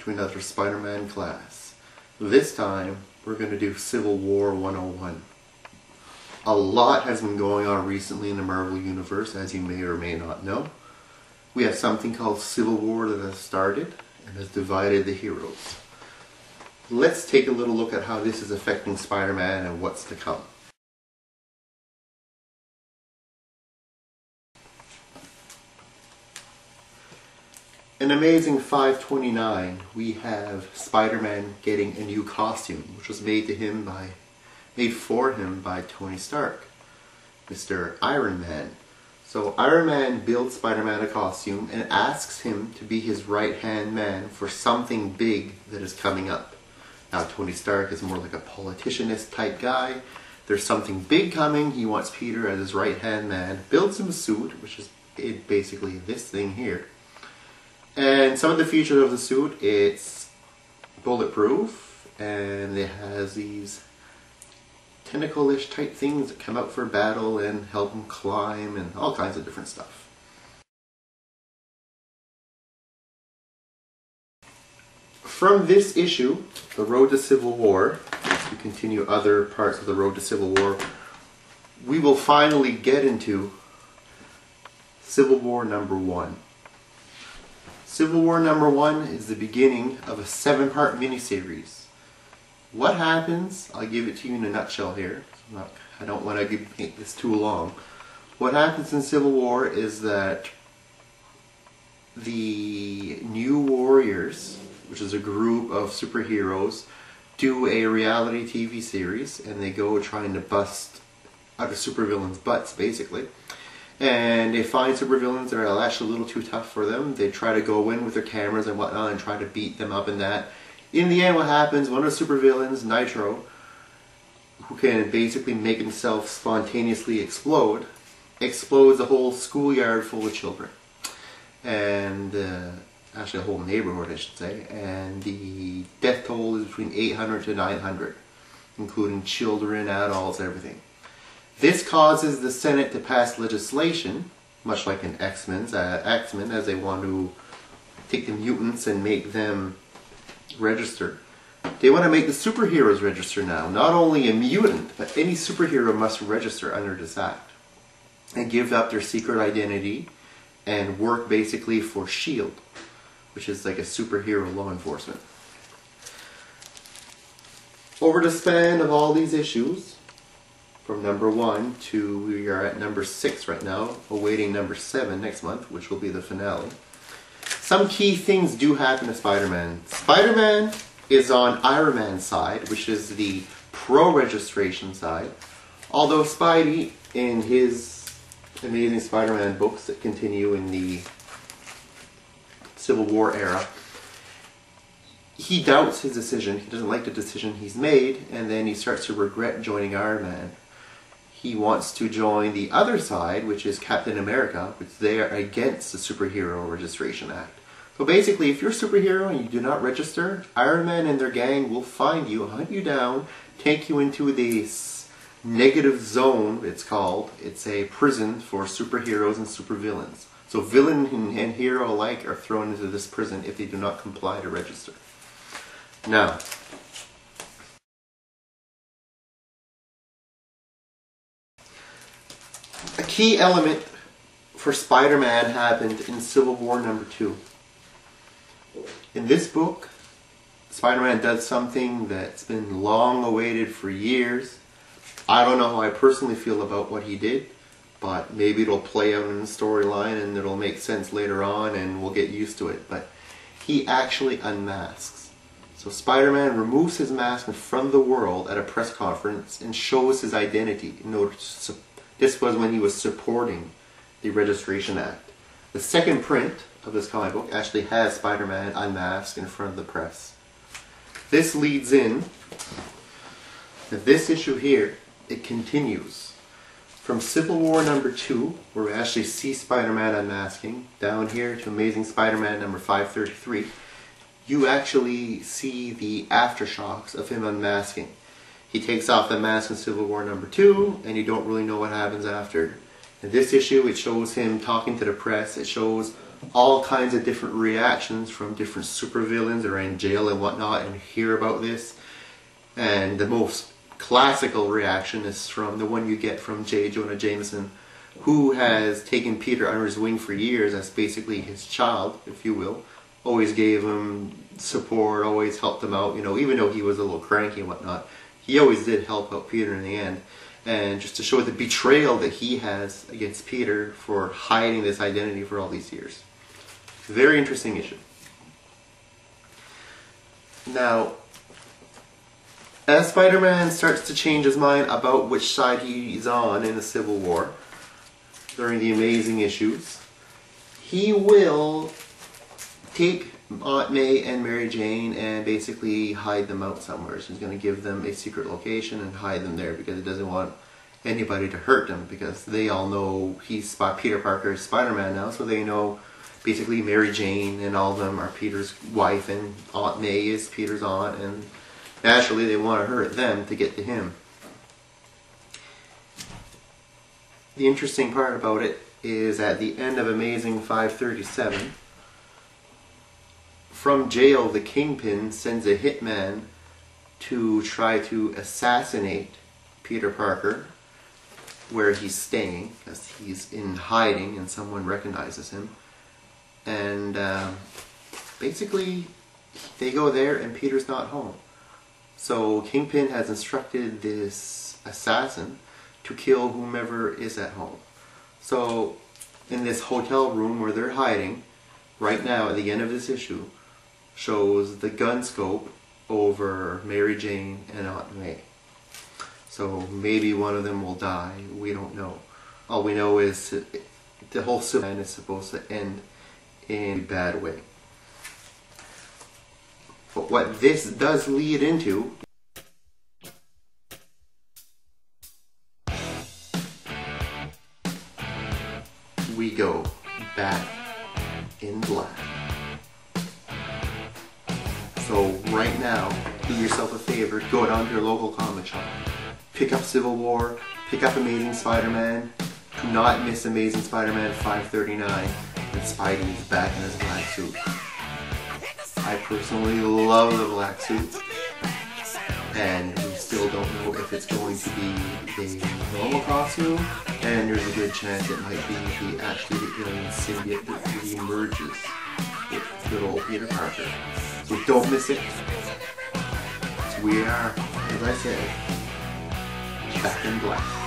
to another Spider-Man class. This time, we're going to do Civil War 101. A lot has been going on recently in the Marvel Universe, as you may or may not know. We have something called Civil War that has started and has divided the heroes. Let's take a little look at how this is affecting Spider-Man and what's to come. In Amazing 529, we have Spider-Man getting a new costume, which was made for him by Tony Stark, Mr. Iron Man. So Iron Man builds Spider-Man a costume and asks him to be his right-hand man for something big that is coming up. Now Tony Stark is more like a politicianist type guy. There's something big coming. He wants Peter as his right-hand man. Builds him a suit, which is basically this thing here. And some of the features of the suit, it's bulletproof, and it has these tentacle-ish type things that come out for battle and help him climb and all kinds of different stuff. From this issue, The Road to Civil War, as we continue other parts of The Road to Civil War, we will finally get into Civil War number 1. Civil War number 1 is the beginning of a 7-part miniseries. What happens, I'll give it to you in a nutshell here. I don't want to make this too long. What happens in Civil War is that the New Warriors, which is a group of superheroes, do a reality TV series, and they go trying to bust other supervillains' butts, basically. And they find supervillains that are actually a little too tough for them. They try to go in with their cameras and whatnot and try to beat them up in that. In the end, what happens, one of the supervillains, Nitro, who can basically make himself spontaneously explode, explodes a whole schoolyard full of children. And actually a whole neighborhood, I should say. And the death toll is between 800 to 900, including children, adults, everything. This causes the Senate to pass legislation, much like in X-Men, as they want to take the mutants and make them register. They want to make the superheroes register now. Not only a mutant, but any superhero must register under this act and give up their secret identity and work basically for S.H.I.E.L.D., which is like a superhero law enforcement. Over the span of all these issues, from number 1 to, we are at number 6 right now, awaiting number 7 next month, which will be the finale. Some key things do happen to Spider-Man. Spider-Man is on Iron Man's side, which is the pro-registration side. Although Spidey, in his Amazing Spider-Man books that continue in the Civil War era, he doubts his decision. He doesn't like the decision he's made, and then he starts to regret joining Iron Man. He wants to join the other side, which is Captain America, which they are against the Superhero Registration Act. So basically, if you're a superhero and you do not register, Iron Man and their gang will find you, hunt you down, take you into this negative zone, it's called. It's a prison for superheroes and supervillains. So villain and hero alike are thrown into this prison if they do not comply to register. Now, a key element for Spider-Man happened in Civil War number 2. In this book, Spider-Man does something that's been long awaited for years. I don't know how I personally feel about what he did, but maybe it'll play out in the storyline and it'll make sense later on and we'll get used to it. But he actually unmasks. So Spider-Man removes his mask in front of the world at a press conference and shows his identity in order to this was when he was supporting the Registration Act. The second print of this comic book actually has Spider-Man unmasked in front of the press. This leads in to this issue here. It continues from Civil War number 2, where we actually see Spider-Man unmasking, down here to Amazing Spider-Man number 533. You actually see the aftershocks of him unmasking. He takes off the mask in Civil War number 2, and you don't really know what happens after. In this issue, it shows him talking to the press. It shows all kinds of different reactions from different supervillains that are in jail and whatnot and hear about this. And the most classical reaction is from the one you get from J. Jonah Jameson, who has taken Peter under his wing for years as basically his child, if you will. Always gave him support, always helped him out, you know, even though he was a little cranky and whatnot. He always did help out Peter in the end. And just to show the betrayal that he has against Peter for hiding this identity for all these years. Very interesting issue. Now, as Spider-Man starts to change his mind about which side he's on in the Civil War, during the Amazing issues, he will take Aunt May and Mary Jane and basically hide them out somewhere. So he's going to give them a secret location and hide them there because he doesn't want anybody to hurt them, because they all know he's Peter Parker is Spider-Man now, so they know basically Mary Jane and all of them are Peter's wife and Aunt May is Peter's aunt, and naturally they want to hurt them to get to him. The interesting part about it is at the end of Amazing 537, from jail the Kingpin sends a hitman to try to assassinate Peter Parker where he's staying, because he's in hiding and someone recognizes him. And basically they go there and Peter's not home. So Kingpin has instructed this assassin to kill whomever is at home. So in this hotel room where they're hiding, right now at the end of this issue, shows the gun scope over Mary Jane and Aunt May. So maybe one of them will die, we don't know. All we know is the whole civil war is supposed to end in a bad way. But what this does lead into, we go back in black. So right now, do yourself a favor, go down to your local comic shop, pick up Civil War, pick up Amazing Spider-Man. Do not miss Amazing Spider-Man 539, and Spidey's back in his black suit. I personally love the black suit, and we still don't know if it's going to be a normal costume, and there's a good chance it might be actually the alien symbiote that emerges with good old Peter Parker. So don't miss it. We are, as I said, back in black.